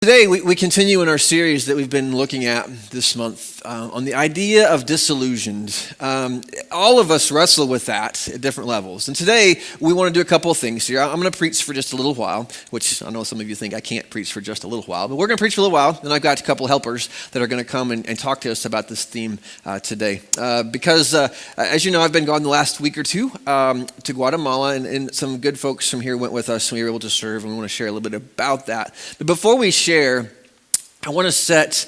Today, we continue in our series that we've been looking at this month on the idea of disillusioned. All of us wrestle with that at different levels. And today, we want to do a couple of things here. I'm going to preach for just a little while, which I know some of you think I can't preach for just a little while, but we're going to preach for a little while. And I've got a couple of helpers that are going to come and talk to us about this theme today. Because, as you know, I've been gone the last week or two to Guatemala, and some good folks from here went with us, and we were able to serve, and we want to share a little bit about that. But before we share, I want to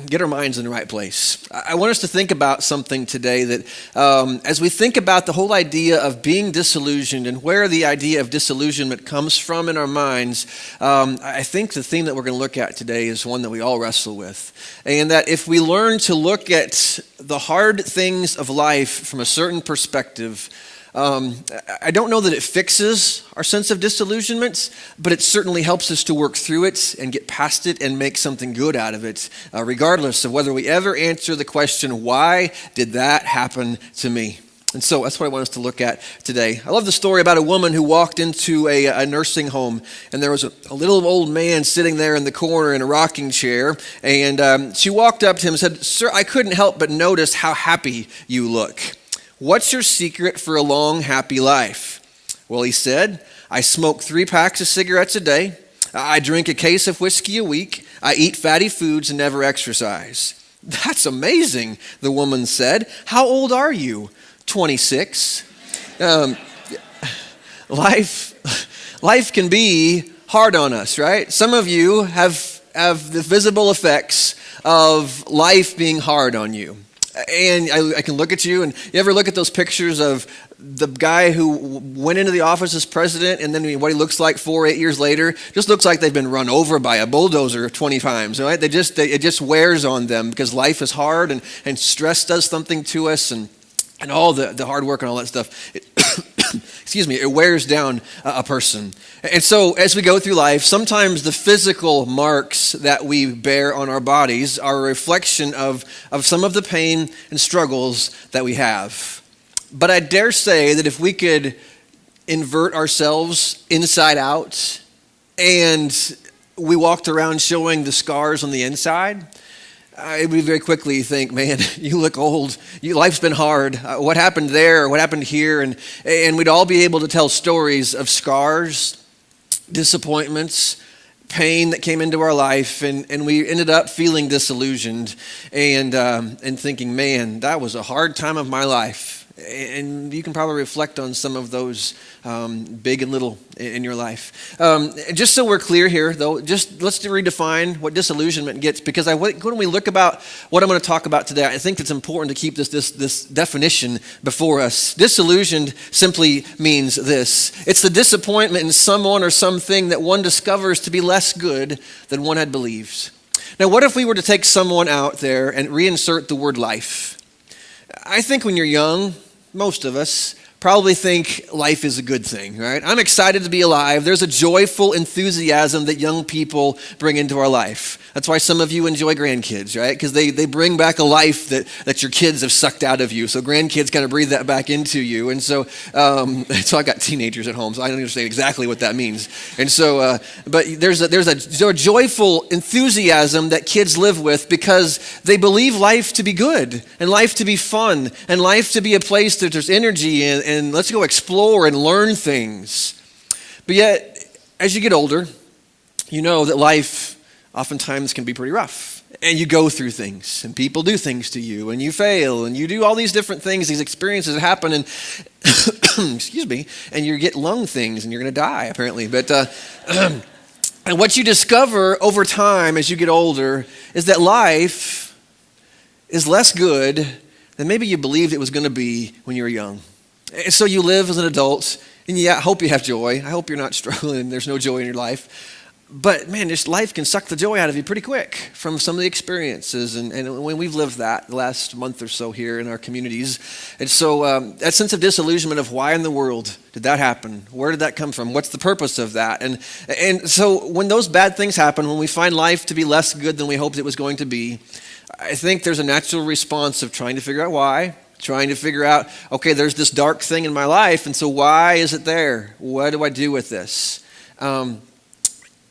get our minds in the right place. I want us to think about something today that as we think about the whole idea of being disillusioned and where the idea of disillusionment comes from in our minds, I think the theme that we're going to look at today is one that we all wrestle with. And that if we learn to look at the hard things of life from a certain perspective, I don't know that it fixes our sense of disillusionment, but it certainly helps us to work through it and get past it and make something good out of it, regardless of whether we ever answer the question, why did that happen to me? And so that's what I want us to look at today. I love the story about a woman who walked into a nursing home, and there was a little old man sitting there in the corner in a rocking chair, and she walked up to him and said, "Sir, I couldn't help but notice how happy you look. What's your secret for a long, happy life?" Well, he said, "I smoke 3 packs of cigarettes a day. I drink a case of whiskey a week. I eat fatty foods and never exercise." "That's amazing," the woman said. "How old are you?" 26. Life can be hard on us, right? Some of you have the visible effects of life being hard on you. And I can look at you, and you ever look at those pictures of the guy who went into the office as president, and then what he looks like 8 years later, just looks like they've been run over by a bulldozer 20 times, right? It just wears on them because life is hard, and stress does something to us, and all the hard work and all that stuff. It wears down a person. And so as we go through life, sometimes the physical marks that we bear on our bodies are a reflection of some of the pain and struggles that we have. But I dare say that if we could invert ourselves inside out and we walked around showing the scars on the inside, we very quickly think, "Man, you look old. Life's been hard. What happened there? What happened here?" And we'd all be able to tell stories of scars, disappointments, pain that came into our life, and we ended up feeling disillusioned and thinking, "Man, that was a hard time of my life." And you can probably reflect on some of those big and little in your life. Just so we're clear here, though, just let's redefine what disillusionment gets, because when we look about what I'm going to talk about today, I think it's important to keep this definition before us. Disillusioned simply means this: it's the disappointment in someone or something that one discovers to be less good than one had believed. Now, what if we were to take someone out there and reinsert the word life? I think when you're young, most of us probably think life is a good thing, right? I'm excited to be alive. There's a joyful enthusiasm that young people bring into our life. That's why some of you enjoy grandkids, right? Because they bring back a life that your kids have sucked out of you. So grandkids kind of breathe that back into you. And so I've got teenagers at home, so I don't understand exactly what that means. And so, but there's a joyful enthusiasm that kids live with because they believe life to be good and life to be fun and life to be a place that there's energy and let's go explore and learn things. But yet, as you get older, you know that life oftentimes can be pretty rough. And you go through things, and people do things to you, and you fail, and you do all these different things, these experiences that happen, and excuse me, and you get lung things, and you're going to die, apparently. But and what you discover over time as you get older is that life is less good than maybe you believed it was going to be when you were young. And so you live as an adult, and I hope you have joy. I hope you're not struggling and there's no joy in your life. But man, this life can suck the joy out of you pretty quick from some of the experiences. And when we've lived that the last month or so here in our communities. And so that sense of disillusionment of why in the world did that happen? Where did that come from? What's the purpose of that? And so when those bad things happen, when we find life to be less good than we hoped it was going to be, I think there's a natural response of trying to figure out why. Trying to figure out, okay, there's this dark thing in my life, and so why is it there? What do I do with this?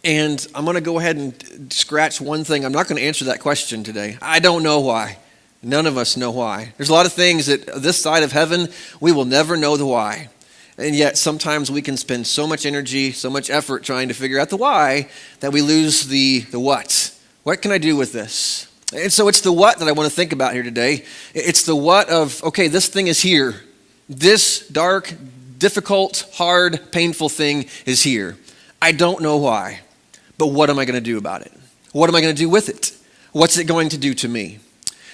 And I'm going to go ahead and scratch one thing. I'm not going to answer that question today. I don't know why. None of us know why. There's a lot of things that this side of heaven, we will never know the why. And yet sometimes we can spend so much energy, so much effort trying to figure out the why that we lose the what. What can I do with this? And so it's the what that I want to think about here today. It's the what of, okay, this thing is here. This dark, difficult, hard, painful thing is here. I don't know why, but what am I going to do about it? What am I going to do with it? What's it going to do to me?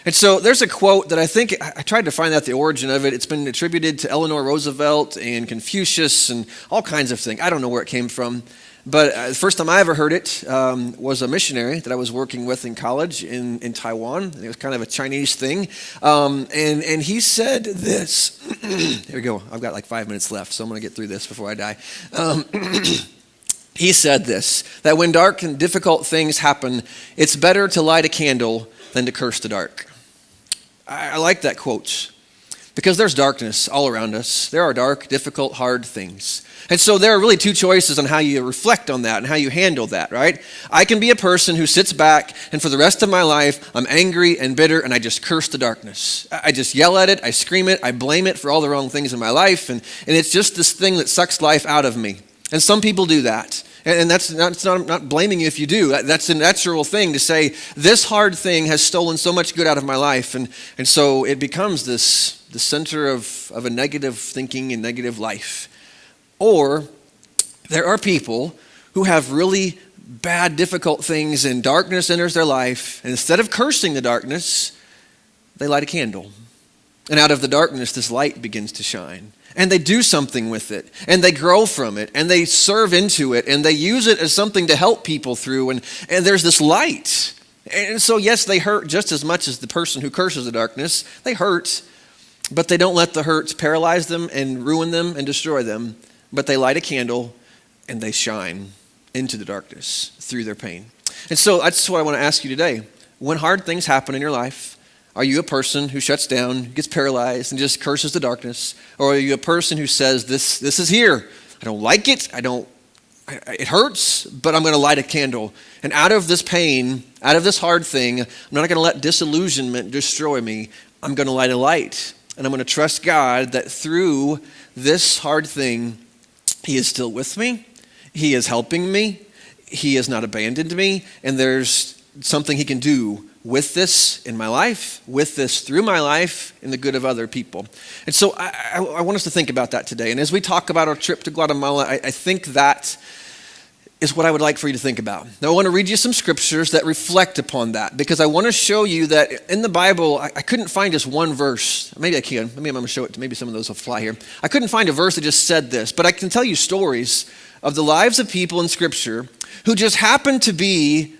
And so there's a quote that I think, I tried to find out the origin of it. It's been attributed to Eleanor Roosevelt and Confucius and all kinds of things. I don't know where it came from. But the first time I ever heard it was a missionary that I was working with in college in Taiwan. It was kind of a Chinese thing. And he said this. Here we go. I've got like 5 minutes left, so I'm going to get through this before I die. He said this, that when dark and difficult things happen, it's better to light a candle than to curse the dark. I like that quote because there's darkness all around us. There are dark, difficult, hard things. And so there are really two choices on how you reflect on that and how you handle that, right? I can be a person who sits back and for the rest of my life, I'm angry and bitter and I just curse the darkness. I just yell at it, I scream it, I blame it for all the wrong things in my life. And it's just this thing that sucks life out of me. And some people do that. And that's not, I'm not blaming you if you do. That's a natural thing to say, this hard thing has stolen so much good out of my life. And so it becomes the center of a negative thinking and negative life. Or there are people who have really bad, difficult things and darkness enters their life. And instead of cursing the darkness, they light a candle. And out of the darkness, this light begins to shine. And they do something with it, and they grow from it, and they serve into it, and they use it as something to help people through, and there's this light. And so, yes, they hurt just as much as the person who curses the darkness. They hurt, but they don't let the hurts paralyze them and ruin them and destroy them, but they light a candle, and they shine into the darkness through their pain. And so that's what I want to ask you today. When hard things happen in your life, are you a person who shuts down, gets paralyzed, and just curses the darkness? Or are you a person who says, this is here. I don't like it. It hurts, but I'm going to light a candle. And out of this pain, out of this hard thing, I'm not going to let disillusionment destroy me. I'm going to light a light. And I'm going to trust God that through this hard thing, He is still with me. He is helping me. He has not abandoned me. And there's something He can do with this in my life, with this through my life, in the good of other people. And so I want us to think about that today. And as we talk about our trip to Guatemala, I think that is what I would like for you to think about. Now I want to read you some scriptures that reflect upon that, because I want to show you that in the Bible, I couldn't find just one verse. Maybe I can. Maybe I'm going to show it. Maybe some of those will fly here. I couldn't find a verse that just said this, but I can tell you stories of the lives of people in Scripture who just happened to be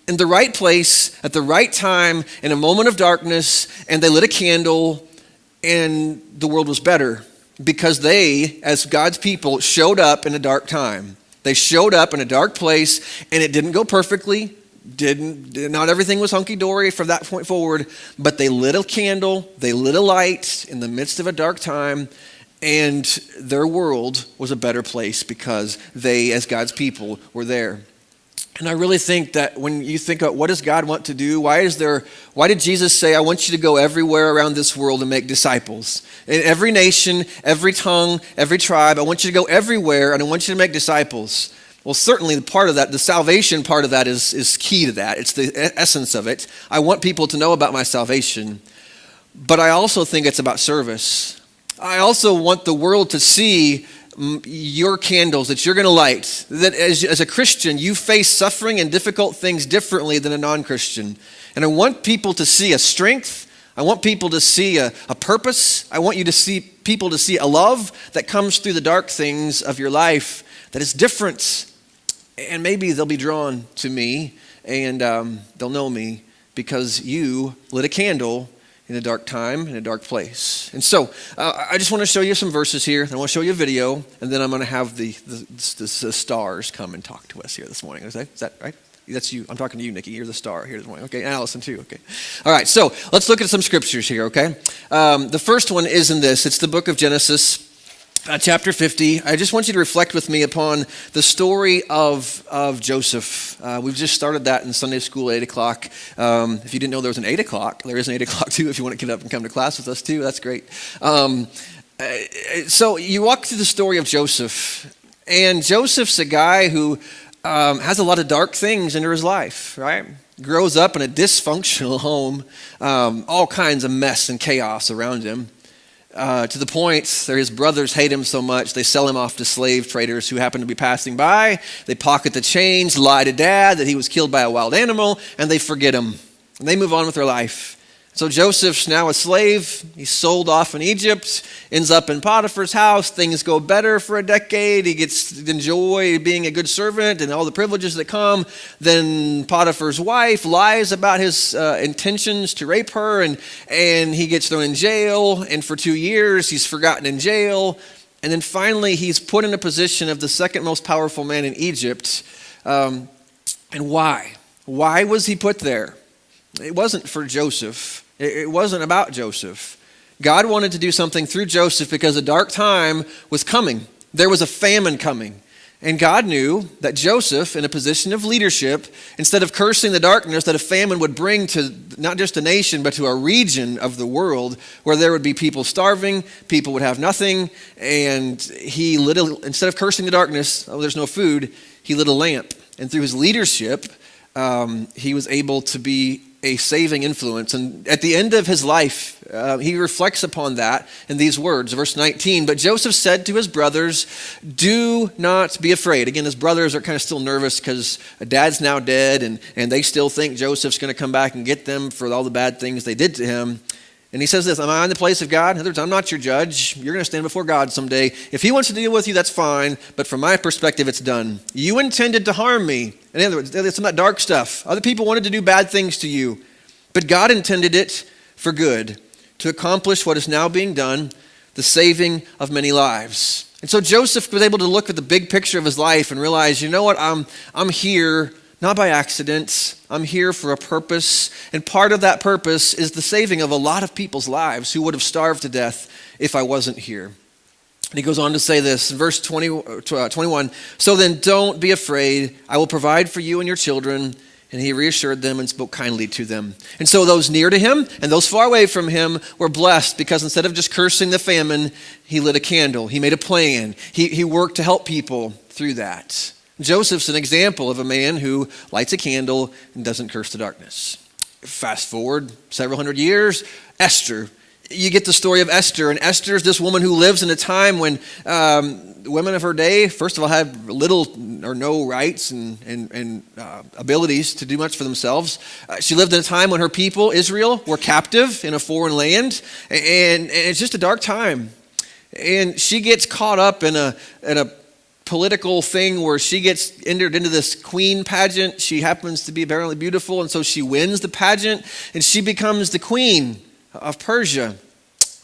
in the right place at the right time in a moment of darkness, and they lit a candle and the world was better because they, as God's people, showed up in a dark time. They showed up in a dark place, and it didn't go perfectly. Not everything was hunky-dory from that point forward, but they lit a candle, they lit a light in the midst of a dark time, and their world was a better place because they, as God's people, were there. And I really think that when you think about what does God want to do, why did Jesus say, I want you to go everywhere around this world and make disciples? In every nation, every tongue, every tribe, I want you to go everywhere and I want you to make disciples. Well, certainly the part of that, the salvation part of that is key to that. It's the essence of it. I want people to know about my salvation, but I also think it's about service. I also want the world to see your candles that you're going to light, that as a Christian, you face suffering and difficult things differently than a non-Christian. And I want people to see a strength. I want people to see a purpose. I want you to see people to see a love that comes through the dark things of your life that is different. And maybe they'll be drawn to me and they'll know me because you lit a candle in a dark time, in a dark place. And so I just want to show you some verses here. I want to show you a video, and then I'm going to have the stars come and talk to us here this morning. Is that right? That's you. I'm talking to you, Nikki. You're the star here this morning. Okay, and Allison too. Okay. All right, so let's look at some scriptures here, okay? The first one is in this. It's the book of Genesis. chapter 50. I just want you to reflect with me upon the story of Joseph. We've just started that in Sunday school at 8 o'clock. If you didn't know there was an 8 o'clock, there is an 8 o'clock too if you want to get up and come to class with us too. That's great. So you walk through the story of Joseph, and Joseph's a guy who has a lot of dark things into his life, right? Grows up in a dysfunctional home, all kinds of mess and chaos around him. To the point that his brothers hate him so much, they sell him off to slave traders who happen to be passing by. They pocket the chains, lie to dad that he was killed by a wild animal, and they forget him. And they move on with their life. So Joseph's now a slave. He's sold off in Egypt, ends up in Potiphar's house. Things go better for a decade. He gets to enjoy being a good servant and all the privileges that come. Then Potiphar's wife lies about his intentions to rape her, and he gets thrown in jail. And for 2 years, he's forgotten in jail. And then finally, he's put in a position of the second most powerful man in Egypt. And why? Why was he put there? It wasn't for Joseph. It wasn't about Joseph. God wanted to do something through Joseph because a dark time was coming. There was a famine coming. And God knew that Joseph, in a position of leadership, instead of cursing the darkness that a famine would bring to not just a nation, but to a region of the world where there would be people starving, people would have nothing, and he instead of cursing the darkness, oh, there's no food, he lit a lamp. And through his leadership, he was able to be a saving influence. And at the end of his life, he reflects upon that in these words, verse 19. But Joseph said to his brothers, do not be afraid. Again, his brothers are kind of still nervous because dad's now dead, and they still think Joseph's going to come back and get them for all the bad things they did to him. And he says this, am I in the place of God? In other words, I'm not your judge. You're going to stand before God someday. If he wants to deal with you, that's fine. But from my perspective, it's done. You intended to harm me. In other words, it's some of that dark stuff. Other people wanted to do bad things to you. But God intended it for good, to accomplish what is now being done, the saving of many lives. And so Joseph was able to look at the big picture of his life and realize, you know what, I'm here not by accident. I'm here for a purpose. And part of that purpose is the saving of a lot of people's lives who would have starved to death if I wasn't here. And he goes on to say this in verse 21, so then don't be afraid. I will provide for you and your children. And he reassured them and spoke kindly to them. And so those near to him and those far away from him were blessed because instead of just cursing the famine, he lit a candle. He made a plan. He worked to help people through that. Joseph's an example of a man who lights a candle and doesn't curse the darkness. Fast forward several hundred years, Esther. You get the story of Esther, and Esther is this woman who lives in a time when women of her day, first of all, had little or no rights and abilities to do much for themselves. She lived in a time when her people, Israel, were captive in a foreign land, and it's just a dark time. And she gets caught up in a political thing where she gets entered into this queen pageant. She happens to be apparently beautiful, and so she wins the pageant, and she becomes the queen of Persia.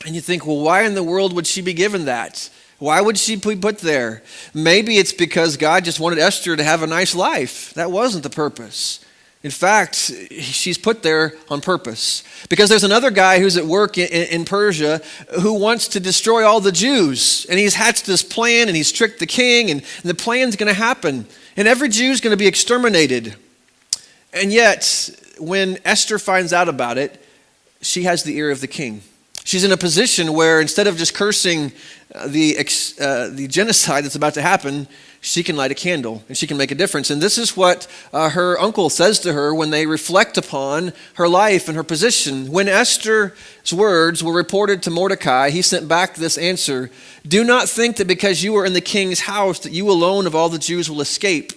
And you think, well, why in the world would she be given that? Why would she be put there? Maybe it's because God just wanted Esther to have a nice life. That wasn't the purpose. In fact, she's put there on purpose because there's another guy who's at work in Persia who wants to destroy all the Jews. And he's hatched this plan and he's tricked the king and the plan's going to happen. And every Jew's going to be exterminated. And yet, when Esther finds out about it, she has the ear of the king. She's in a position where instead of just cursing the genocide that's about to happen, she can light a candle and she can make a difference. And this is what her uncle says to her when they reflect upon her life and her position. When Esther's words were reported to Mordecai, he sent back this answer: do not think that because you are in the king's house that you alone of all the Jews will escape.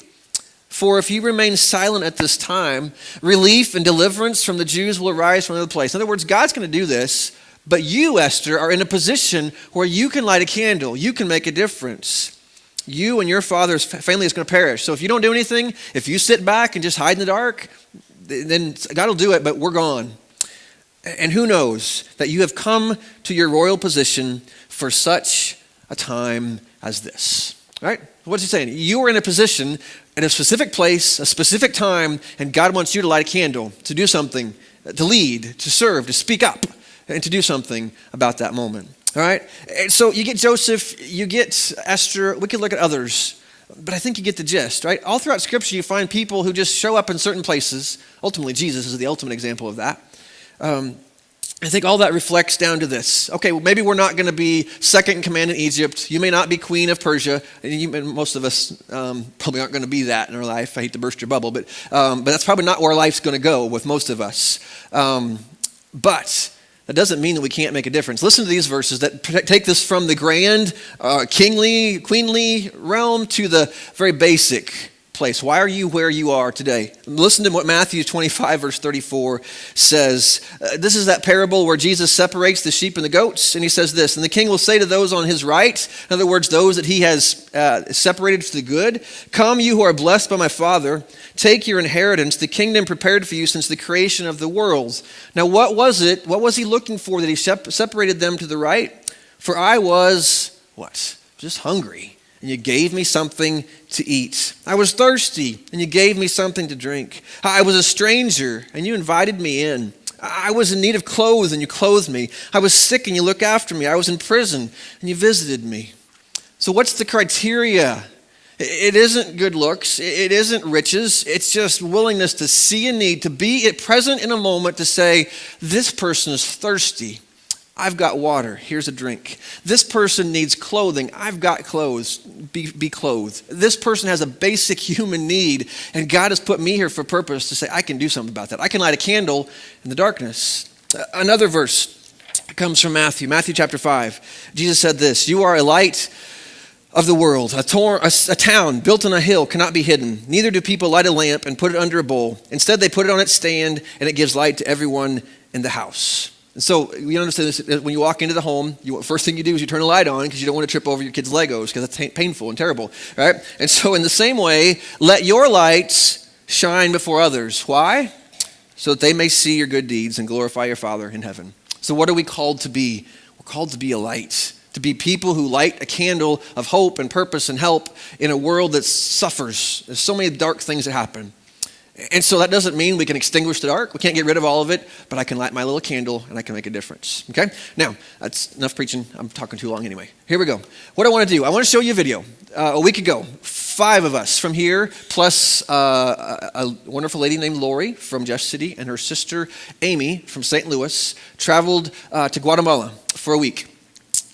For if you remain silent at this time, relief and deliverance from the Jews will arise from another place. In other words, God's going to do this, but you, Esther, are in a position where you can light a candle. You can make a difference. You and your father's family is going to perish. So if you don't do anything, if you sit back and just hide in the dark, then God will do it, but we're gone. And who knows that you have come to your royal position for such a time as this. All right? What's he saying? You are in a position at a specific place, a specific time, and God wants you to light a candle, to do something, to lead, to serve, to speak up, and to do something about that moment. All right? And so you get Joseph, you get Esther, we could look at others, but I think you get the gist, right? All throughout Scripture, you find people who just show up in certain places. Ultimately, Jesus is the ultimate example of that. I think all that reflects down to this. Okay, well, maybe we're not going to be second in command in Egypt. You may not be queen of Persia. And most of us probably aren't going to be that in our life. I hate to burst your bubble, but that's probably not where life's going to go with most of us. But that doesn't mean that we can't make a difference. Listen to these verses that take this from the grand, kingly, queenly realm to the very basic place. Why are you where you are today? Listen to what Matthew 25 verse 34 says. This is that parable where Jesus separates the sheep and the goats, and he says this, and the king will say to those on his right, in other words, those that he has separated to the good, come you who are blessed by my Father, take your inheritance, the kingdom prepared for you since the creation of the world. Now what was he looking for that he separated them to the right? For I was, what? Just hungry, and you gave me something to eat. I was thirsty, and you gave me something to drink. I was a stranger, and you invited me in. I was in need of clothes, and you clothed me. I was sick, and you looked after me. I was in prison, and you visited me. So what's the criteria? It isn't good looks. It isn't riches. It's just willingness to see a need, to be present in a moment, to say, this person is thirsty. I've got water, here's a drink. This person needs clothing, I've got clothes, be clothed. This person has a basic human need, and God has put me here for a purpose to say, I can do something about that. I can light a candle in the darkness. Another verse comes from Matthew chapter 5. Jesus said this, you are a light of the world. A town built on a hill cannot be hidden. Neither do people light a lamp and put it under a bowl. Instead, they put it on its stand, and it gives light to everyone in the house. And so you understand this, when you walk into the home, first thing you do is you turn a light on because you don't want to trip over your kids' Legos because that's painful and terrible, right? And so in the same way, let your lights shine before others. Why? So that they may see your good deeds and glorify your Father in heaven. So what are we called to be? We're called to be a light, to be people who light a candle of hope and purpose and help in a world that suffers. There's so many dark things that happen. And so that doesn't mean we can extinguish the dark. We can't get rid of all of it, but I can light my little candle and I can make a difference. Okay? Now, that's enough preaching. I'm talking too long anyway. Here we go. What I want to do, I want to show you a video. A week ago, 5 of us from here, plus a wonderful lady named Lori from Jeff City and her sister Amy from St. Louis traveled to Guatemala for a week.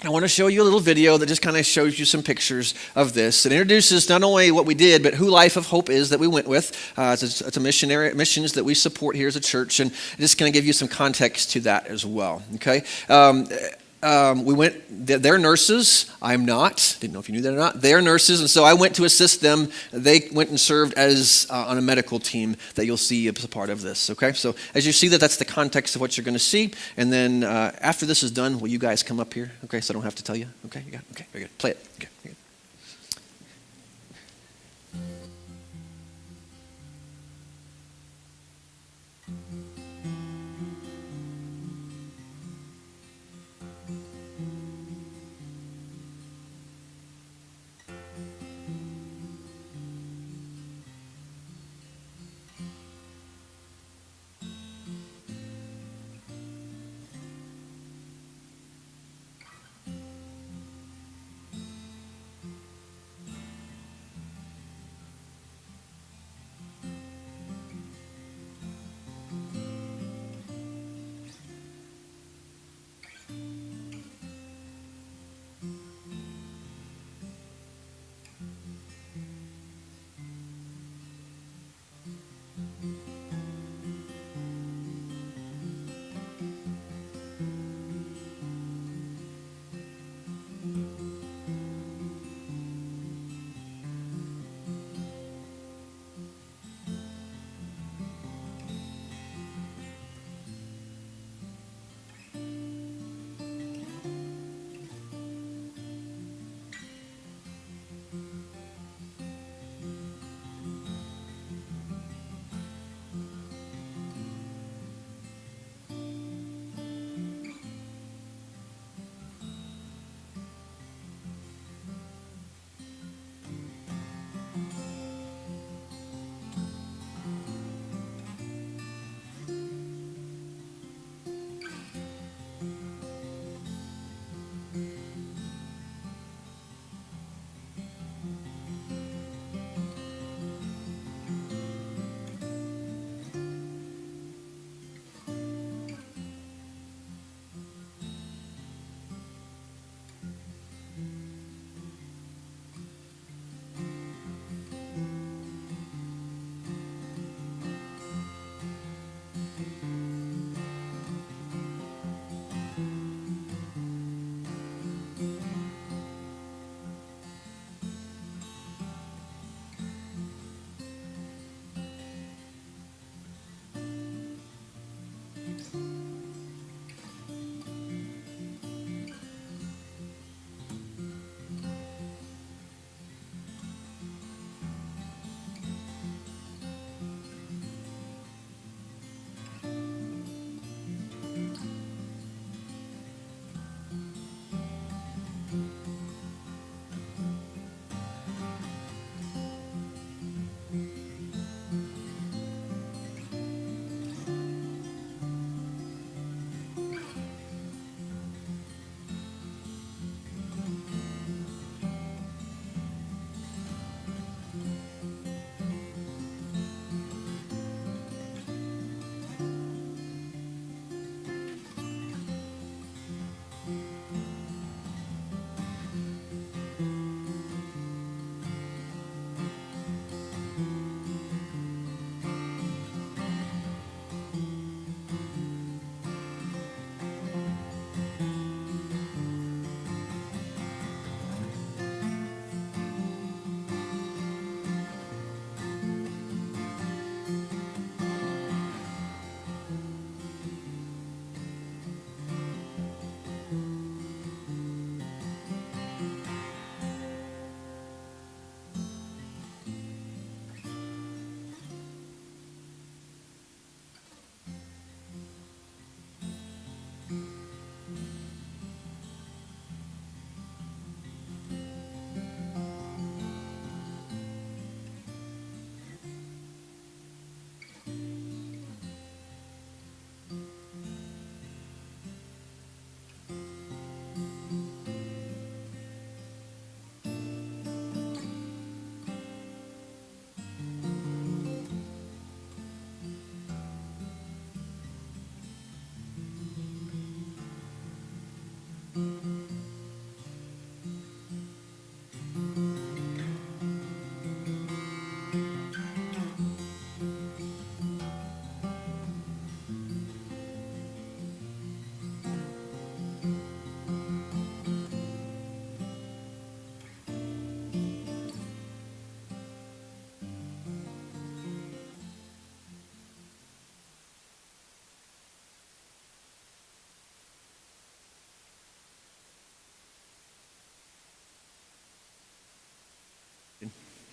I want to show you a little video that just kind of shows you some pictures of this. It introduces not only what we did, but who Life of Hope is that we went with. It's a missions that we support here as a church, and just going to give you some context to that as well. Okay. We went, they're nurses. I'm not. Didn't know if you knew that or not. They're nurses, and so I went to assist them. They went and served as on a medical team that you'll see as a part of this, okay? So as you see that's the context of what you're going to see, and then after this is done, will you guys come up here, okay, so I don't have to tell you? Okay, you got it? Okay, very good. Play it. Okay, very good.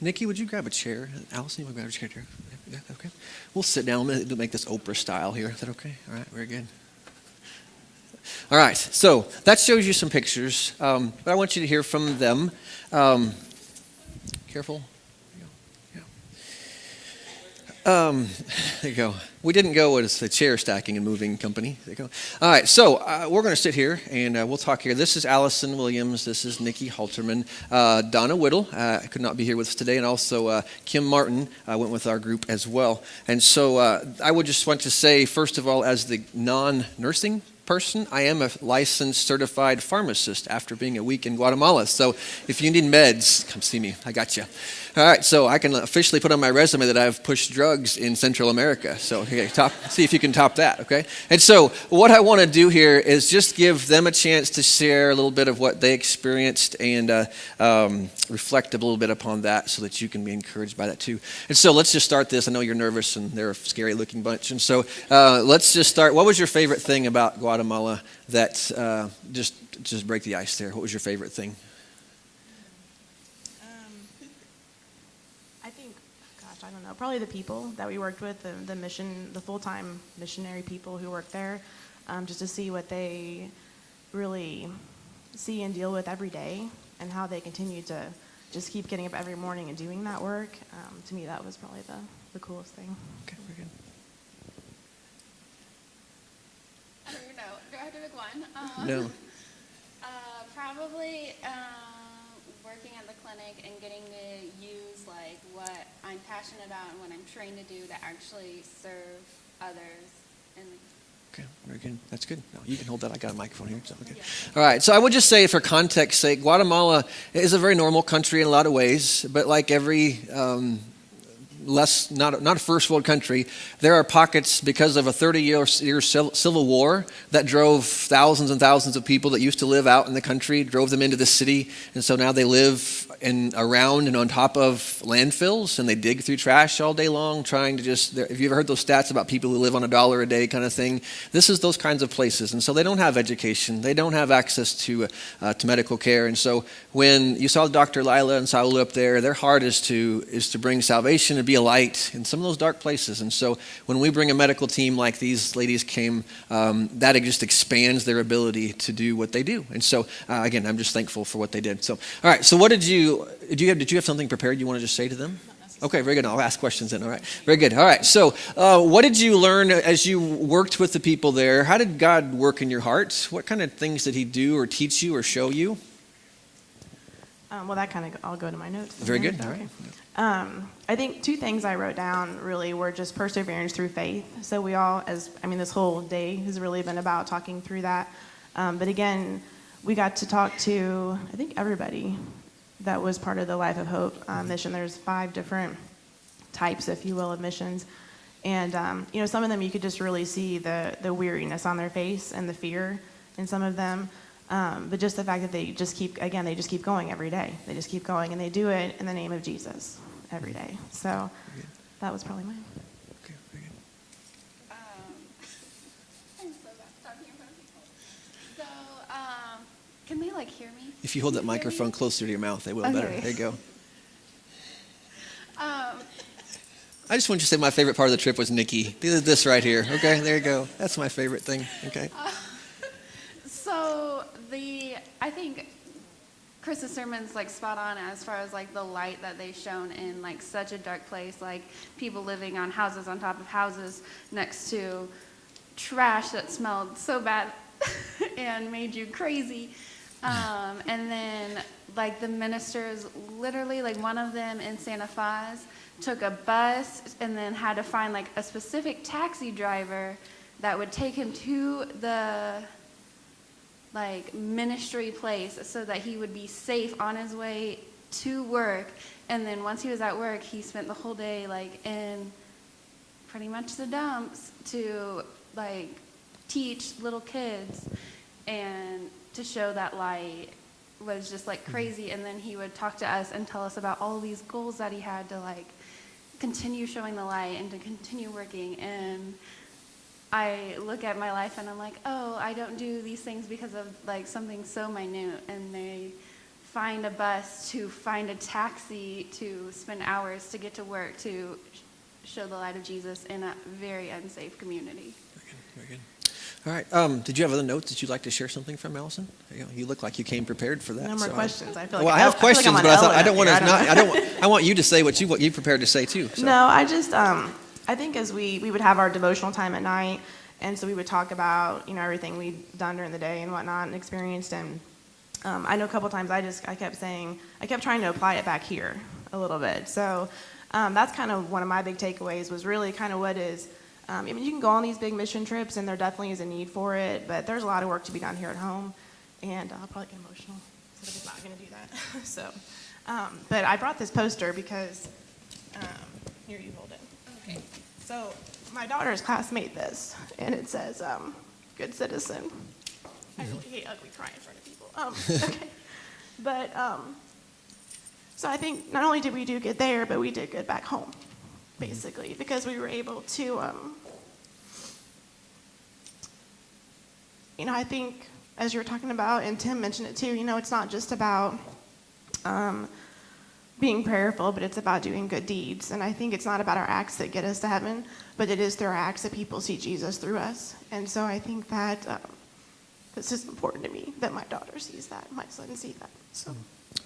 Nikki, would you grab a chair? Allison, you want to grab a chair too? Yeah, okay. We'll sit down. We'll make this Oprah style here. Is that okay? All right, very good. All right, so that shows you some pictures, but I want you to hear from them. Careful. There you go. We didn't go as the chair stacking and moving company. There you go. All right, so we're going to sit here and we'll talk here. This is Allison Williams. This is Nikki Halterman. Donna Whittle could not be here with us today, and also Kim Martin went with our group as well. And so I would just want to say, first of all, as the non-nursing person, I am a licensed certified pharmacist after being a week in Guatemala. So if you need meds, come see me. I got you. All right, so I can officially put on my resume that I've pushed drugs in Central America. So okay, see if you can top that, okay? And so what I want to do here is just give them a chance to share a little bit of what they experienced and reflect a little bit upon that so that you can be encouraged by that too. And so let's just start this. I know you're nervous and they're a scary looking bunch. And so let's just start. What was your favorite thing about Guatemala that just break the ice there? What was your favorite thing? I don't know, probably the people that we worked with, the full-time missionary people who work there, just to see what they really see and deal with every day and how they continue to just keep getting up every morning and doing that work. To me, that was probably the coolest thing. Okay, very good. I don't even know. Do I have to pick one? No. Probably working at the clinic and getting to use like what I'm passionate about and what I'm trained to do to actually serve others. Okay, very good. That's good. No, you can hold that. I got a microphone here. So okay. Yeah. All right. So I would just say, for context's sake, Guatemala is a very normal country in a lot of ways, but like every not a first world country, there are pockets because of a 30-year civil war that drove thousands and thousands of people that used to live out in the country, drove them into the city, and so now they live around and on top of landfills, and they dig through trash all day long trying to just, have you ever heard those stats about people who live on $1 a day kind of thing? This is those kinds of places, and so they don't have education, they don't have access to medical care, and so when you saw Dr. Lila and Saul up there, their heart is to bring salvation and be a light in some of those dark places. And so when we bring a medical team like these ladies came, that just expands their ability to do what they do. And so again, I'm just thankful for what they did. So all right, so what did you have something prepared you want to just say to them? Okay, very good. I'll ask questions then. All right, very good. All right, so what did you learn as you worked with the people there? How did God work in your heart? What kind of things did he do or teach you or show you? Well, that kind of, I'll go to my notes. Very good. All okay. right. I think two things I wrote down really were just perseverance through faith. So we all, this whole day has really been about talking through that. But again, we got to talk to, I think, everybody that was part of the Life of Hope mission. There's 5 different types, if you will, of missions. And, some of them you could just really see the weariness on their face and the fear in some of them. But just the fact that they just keep going every day. They just keep going, and they do it in the name of Jesus every day. So that was probably mine. Okay, very good. I'm so bad talking in front of people. So, can they hear me? If you hold that microphone closer to your mouth, they will better. There you go. I just want you to say my favorite part of the trip was Nikki. This right here. Okay, there you go. That's my favorite thing. Okay. So I think Chris's sermon's spot on as far as the light that they've shown in such a dark place, people living on houses on top of houses next to trash that smelled so bad and made you crazy. And then the ministers literally, one of them in Santa Fe took a bus and then had to find a specific taxi driver that would take him to the ministry place so that he would be safe on his way to work. And then once he was at work, he spent the whole day in pretty much the dumps to teach little kids and to show that light was just crazy. And then he would talk to us and tell us about all these goals that he had to continue showing the light and to continue working. And I look at my life and I'm oh, I don't do these things because of something so minute, and they find a bus, to find a taxi, to spend hours to get to work, to show the light of Jesus in a very unsafe community. Very good. All right. Did you have other notes that you'd like to share something from, Allison? You look like you came prepared for that. No more questions. I feel like well, I have questions, like but I thought I don't want to. I want you to say what you prepared to say too. So. No, I just I think as we would have our devotional time at night, and so we would talk about everything we'd done during the day and whatnot and experienced. And I know a couple times I kept trying to apply it back here a little bit. So that's kind of one of my big takeaways was really kind of what is. You can go on these big mission trips, and there definitely is a need for it, but there's a lot of work to be done here at home, and I'll probably get emotional, so I'm not going to do that. So, but I brought this poster because, here, you hold it. Okay. So, my daughter's class made this, and it says, good citizen. I really hate ugly crying in front of people. Okay. But, so I think not only did we do good there, but we did good back home. Basically, because we were able to, I think as you were talking about, and Tim mentioned it too, it's not just about being prayerful, but it's about doing good deeds. And I think it's not about our acts that get us to heaven, but it is through our acts that people see Jesus through us. And so I think that that's just important to me, that my daughter sees that, my son sees that. So.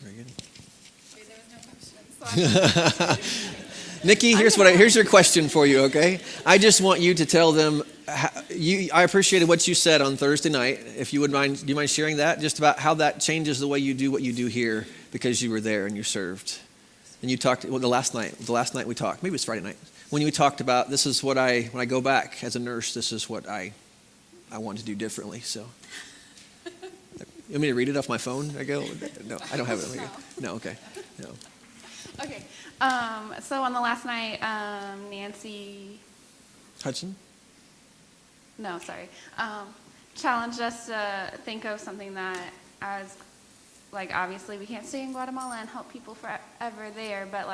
Very good. There was no questions. Nikki, here's your question for you, okay? I just want you to tell them, I appreciated what you said on Thursday night. If you would mind, do you mind sharing that? Just about how that changes the way you do what you do here because you were there and you served. And you talked, the last night we talked, maybe it was Friday night, when you talked about this is what when I go back as a nurse, this is what I want to do differently, so. You want me to read it off my phone? No, I don't have it. No, okay. No. Okay. So on the last night, Nancy Hudson? No, sorry. Challenged us to think of something that obviously we can't stay in Guatemala and help people forever there, but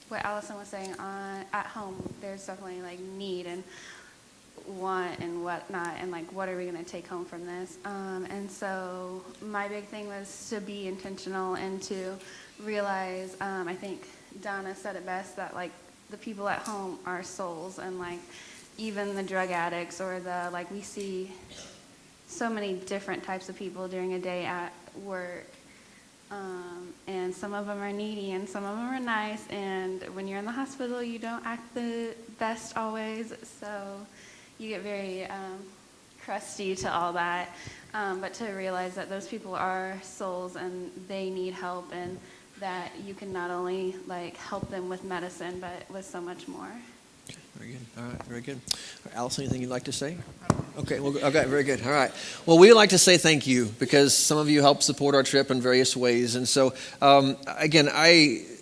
what Allison was saying, at home, there's definitely need and want and whatnot, and what are we going to take home from this? And so my big thing was to be intentional and to realize, I think Donna said it best, that the people at home are souls, and even the drug addicts or we see so many different types of people during a day at work, and some of them are needy and some of them are nice, and when you're in the hospital you don't act the best always, so you get very crusty to all that, but to realize that those people are souls and they need help, and that you can not only help them with medicine, but with so much more. Okay, very good. All right, very good. Allison, anything you'd like to say? Okay, very good. All right. Well, we'd like to say thank you because some of you help support our trip in various ways. And so, again,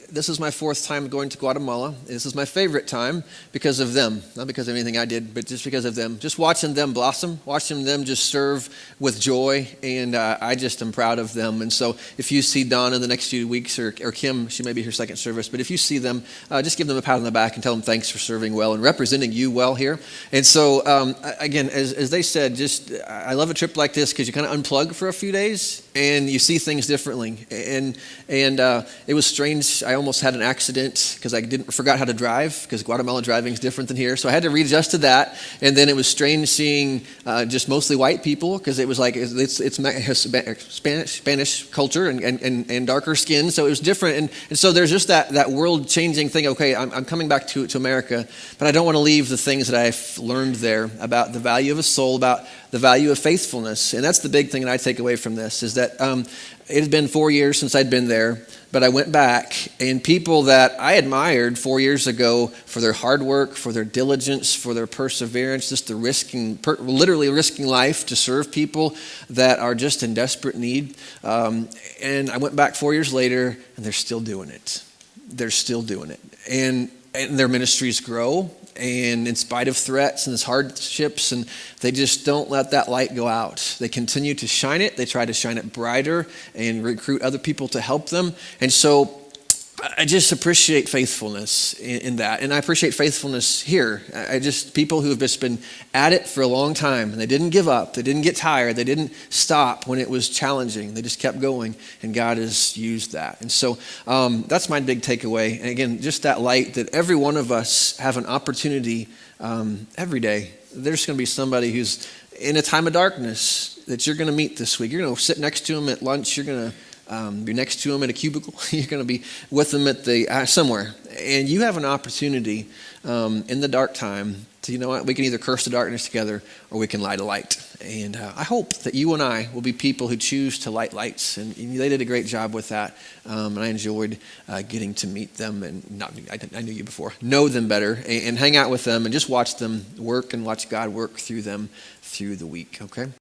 this is my fourth time going to Guatemala. This is my favorite time because of them. Not because of anything I did, but just because of them. Just watching them blossom, watching them just serve with joy, and I just am proud of them. And so if you see Dawn in the next few weeks, or Kim, she may be her second service, but if you see them, just give them a pat on the back and tell them thanks for serving well and representing you well here. And so, again, as they said, I love a trip like this because you kind of unplug for a few days and you see things differently. And it was strange. I almost had an accident because I forgot how to drive, because Guatemala driving is different than here. So I had to readjust to that. And then it was strange seeing just mostly white people, because it was it's Spanish culture and darker skin. So it was different. And so there's just that world changing thing. Okay, I'm coming back to America, but I don't want to leave the things that I've learned there about the value of a soul, about the value of faithfulness. And that's the big thing that I take away from this, is that it had been 4 years since I'd been there, but I went back, and people that I admired 4 years ago for their hard work, for their diligence, for their perseverance, just the literally risking life to serve people that are just in desperate need. And I went back 4 years later, and they're still doing it. They're still doing it. And their ministries grow, and in spite of threats and hardships, and they just don't let that light go out. They continue to shine it. They try to shine it brighter and recruit other people to help them. And so I just appreciate faithfulness in that. And I appreciate faithfulness here. I just, people who have just been at it for a long time, and they didn't give up. They didn't get tired. They didn't stop when it was challenging. They just kept going, and God has used that. And so that's my big takeaway. And again, just that light that every one of us have an opportunity every day. There's going to be somebody who's in a time of darkness that you're going to meet this week. You're going to sit next to them at lunch. You're going to be next to them at a cubicle. You're going to be with them at the somewhere, and you have an opportunity in the dark time to, you know what, we can either curse the darkness together or we can light a light. And I hope that you and I will be people who choose to light lights, and they did a great job with that. And I enjoyed getting to meet them, and I knew you before, know them better, and hang out with them and just watch them work and watch God work through them through the week. Okay.